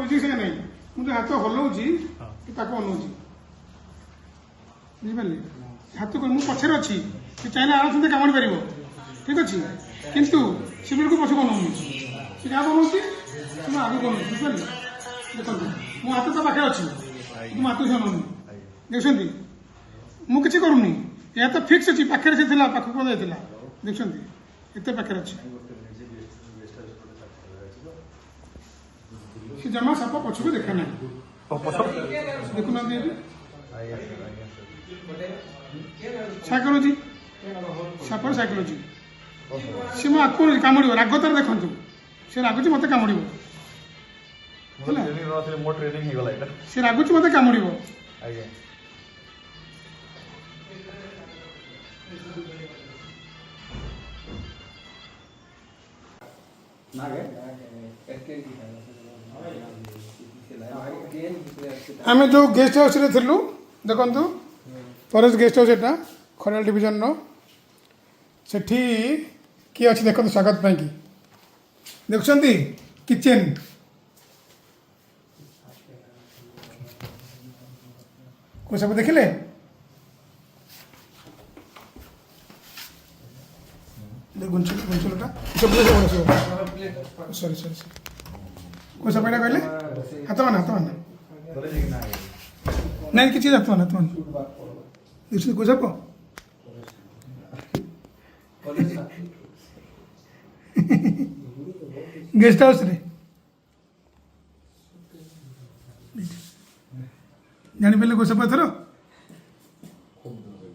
ବୁଝି ସେ ନାହିଁ ମୁଁ ଯୋଉ ହାତ ହଲଉଛି ତାକୁ ଅନଉଛି ବୁଝିପାରିଲେ ହାତକୁ ମୁଁ ପଛରେ ଅଛି ସେ ଚାହିଁଲେ ଆରାମସେ କାମୁଡ଼ି ପାରିବ ଠିକ ଅଛି କିନ୍ତୁ ସେ ବିଲକୁ ପଛକୁ ଅନଉନି ସେ ଯାହା ବନଉଛି ସେ ମୁଁ ଆଗକୁ ଅନଉଛି ବୁଝିପାରିଲେ ଦେଖନ୍ତୁ ମୋ ହାତ ତା ପାଖରେ ଅଛି ମୁଁ ହାତକୁ ସେ ଅନଉନି ଦେଖୁଛନ୍ତି ମୁଁ କିଛି କରୁନି ଏହା ତ ଫିକ୍ସ ଅଛି ପାଖରେ ସେ ଥିଲା ପାଖକୁ ଯାଇଥିଲା ଦେଖୁଛନ୍ତି ଏତେ ପାଖରେ ଅଛି ସେ ଜମା ସାପ ପଛକୁ ଦେଖେ ନାହିଁ ଦେଖୁନାହାନ୍ତି ସାଇକୋଲୋଜି ସାପର ସାଇକୋଲୋଜି ସେ ମୋ ଆକୁ କାମୁଡ଼ିବ ରାଗ ତାର ଦେଖନ୍ତୁ ସେ ରାଗୁଛି ମତେ କାମୁଡ଼ିବ ସେ ରାଗୁଛି ମତେ କାମୁଡ଼ିବ आम जो गेस्ट हाउस रे थिलु देखंतु फॉरेस्ट गेस्ट हाउस एटा खराल डिवीजन रो सेठी किए अच्छी देखो स्वागत पाई की देखुंती किचेन को सब देखिले गुंचलटा सॉरी सॉरी को सब कहले हाथ मान नहीं किसी हाथ मान देखिए को सब गेस्ट हाउस रे जानी पहले को सब थरो